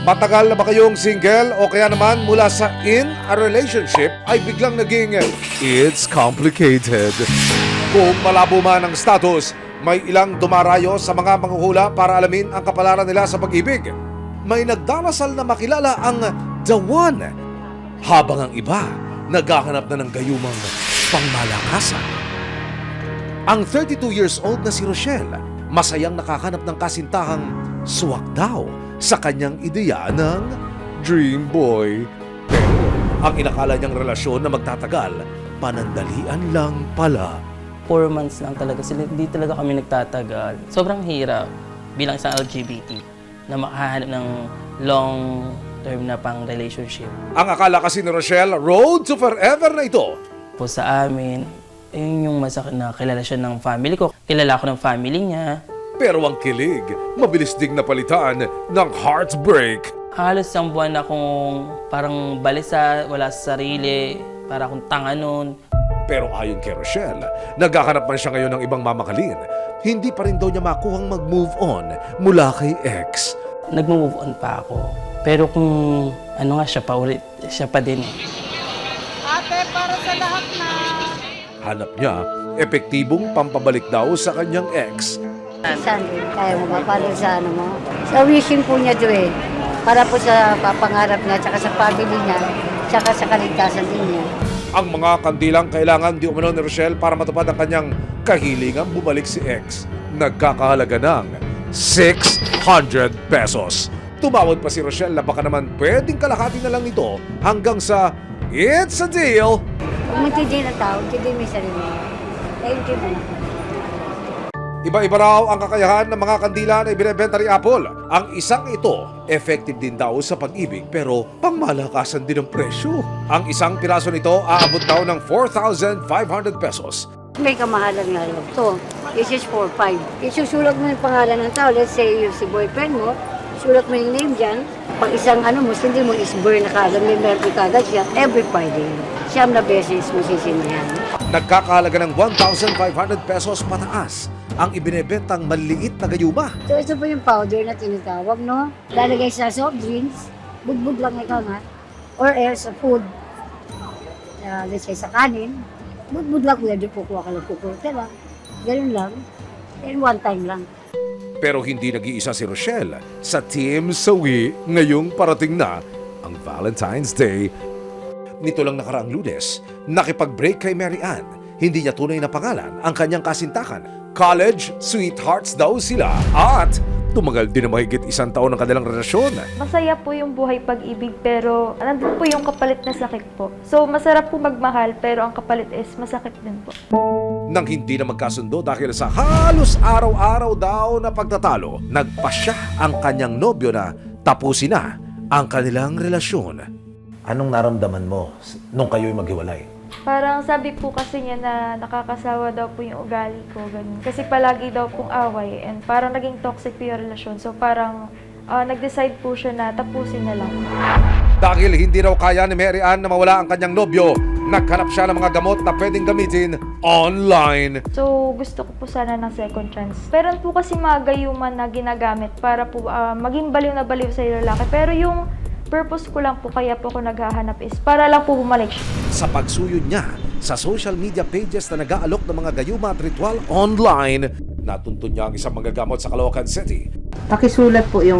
Matagal na ba kayong single o kaya naman mula sa in a relationship ay biglang naging it's complicated? Kung malabo man ang status, may ilang dumarayo sa mga manghuhula para alamin ang kapalaran nila sa pag-ibig. May nagdarasal na makilala ang the one, habang ang iba naghahanap na ng gayumang pangmalakasan. Ang 32 years old na si Rochelle, masayang nakakanap ng kasintahang suwak daw sa kanyang ideya ng dream boy. Pero ang inakala niyang relasyon na magtatagal, panandalian lang pala. 4 months lang talaga sila, hindi talaga kami nagtatagal. Sobrang hirap bilang isang LGBT na makahanap ng long term na pang relationship. Ang akala kasi ni Rochelle, road to forever na ito. Po sa amin, yun yung masakit na kilala siya ng family ko. Kilala ko ng family niya. Pero ang kilig, mabilis ding napalitan ng heartbreak. Halos isang buwan akong parang balisa, wala sa sarili, para akong tanga nun. Pero ayon kay Rochelle, naghahanap man siya ngayon ng ibang mamakalin. Hindi pa rin daw niya makuhang mag-move on mula kay ex. Nag-move on pa ako. Pero kung ano nga, siya pa din eh. Ate, para sa lahat na... Hanap niya, epektibong pampabalik daw sa kanyang ex. Saan kaya mo ba? Para sa ano mo? Sa wishing po niya doon eh. Para po sa pangarap niya, tsaka sa family niya, tsaka sa kaligtasan din niya. Ang mga kandilang kailangan di umano ni Rochelle para matupad ang kanyang kahilingang bumalik si ex. Nagkakahalaga ng 600 pesos. Tumawad pa si Rochelle na baka naman pwedeng kalahati na lang ito hanggang sa it's a deal. Pag magtindi ng tao, hindi may sarili. Thank you mo. Iba-iba raw ang kakayahan ng mga kandila na ibinebenta ni Apple. Ang isang ito, effective din daw sa pag-ibig pero pangmalakasan din ang presyo. Ang isang piraso nito aabot daw ng 4,500 pesos. May kamahalan nga lang. So, this is 4-5. Isusulat mo yung pangalan ng tao. Let's say yung si boyfriend mo, sulat mo yung name dyan. Pag isang mo, hindi mo is-burn na kagad, may birthday kagad siya every Friday. Siyam na beses mo sisinayan. Nagkakahalaga ng 1,500 pesos pataas ang ibinebentang maliit na gayuma. So, ito po yung powder na tinatawag, no? Lalagay sa soft drinks, bugbog lang ikaw nga. Or else, sa food. Let's say sa kanin, bugbog lang kuya, di po kuha ka lang kukurte lang. Ganun lang. And one time lang. Pero hindi nag-iisa si Rochelle sa Team Sawi ngayong parating na ang Valentine's Day. Nito lang nakaraang Lunes, nakipag-break kay Mary Ann. Hindi niya tunay na pangalan ang kanyang kasintakan. College sweethearts daw sila at tumagal din na mahigit 1 taon ang kanilang relasyon. Masaya po yung buhay pag-ibig pero nandun po yung kapalit na sakit po. So masarap po magmahal pero ang kapalit is masakit din po. Nang hindi na magkasundo dahil sa halos araw-araw daw na pagtatalo, nagpasya ang kanyang nobyo na tapusin na ang kanilang relasyon. Anong naramdaman mo nung kayo'y maghiwalay? Parang sabi po kasi niya na nakakasawa daw po yung ugali ko, ganun. Kasi palagi daw pong away and parang naging toxic po yung relasyon. So parang nag-decide po siya na tapusin na lang. Dahil hindi raw kaya ni Mary Ann na mawala ang kanyang nobyo, naghanap siya ng mga gamot na pwedeng gamitin online. So gusto ko po sana ng second chance. Meron po kasi mga gayuman na ginagamit para po maging baliw na baliw sa lalaki. Pero yung purpose ko lang po kaya po ako naghahanap is para lang po bumalik siya. Sa pagsuyod niya sa social media pages na nag-aalok ng mga gayuma at ritual online, natuntun niya ang isang manggagamot sa Caloocan City. Pakisulat po yung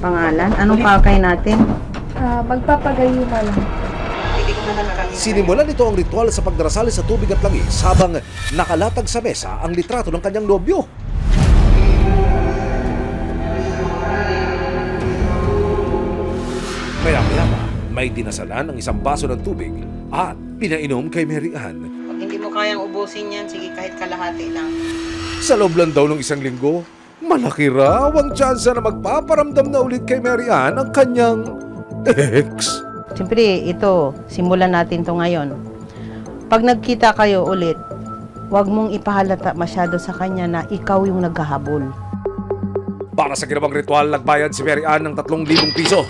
pangalan. Anong pakay natin? Magpapagayuma lang. Sinimulan nito ang ritual sa pagdarasal sa tubig at langis habang nakalatag sa mesa ang litrato ng kanyang nobyo. Maya-maya pa, may dinasalan ang isang baso ng tubig at pinainom kay Mary Ann. Pag hindi mo kayang ubusin yan, sige kahit kalahati lang. Sa loob lang daw ng 1 linggo, malaki raw ang tsansa na magpaparamdam na ulit kay Mary Ann ang kanyang ex. Siyempre, ito, simulan natin to ngayon. Pag nagkita kayo ulit, huwag mong ipahalata masyado sa kanya na ikaw yung naghahabol. Para sa ginawang ritual, nagbayad si Mary Ann ng 3,000 piso.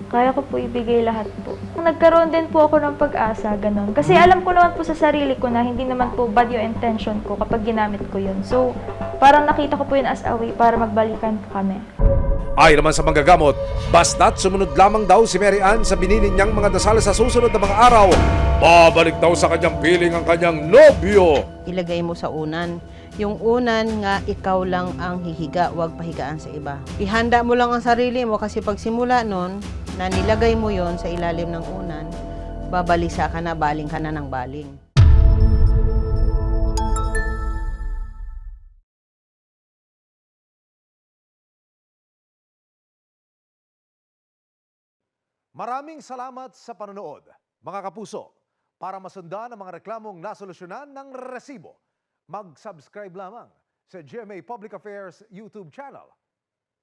Kaya ko po ibigay lahat po. Nagkaroon din po ako ng pag-asa, ganun. Kasi alam ko naman po sa sarili ko na hindi naman po bad yung intention ko kapag ginamit ko yun. So, parang nakita ko po yun as a way para magbalikan po kami. Ayon naman sa manggagamot, basta't sumunod lamang daw si Mary Ann sa binili niyang mga dasal sa susunod na mga araw, babalik daw sa kanyang piling ang kanyang nobyo. Ilagay mo sa unan. Yung unan nga, ikaw lang ang hihiga, huwag pahigaan sa iba. Ihanda mo lang ang sarili mo kasi pag simula nun, na nilagay mo yon sa ilalim ng unan, babalisa ka na, baling ka na ng baling. Maraming salamat sa panonood, mga kapuso. Para masundan ang mga reklamong nasolusyonan ng resibo, mag-subscribe lamang sa GMA Public Affairs YouTube channel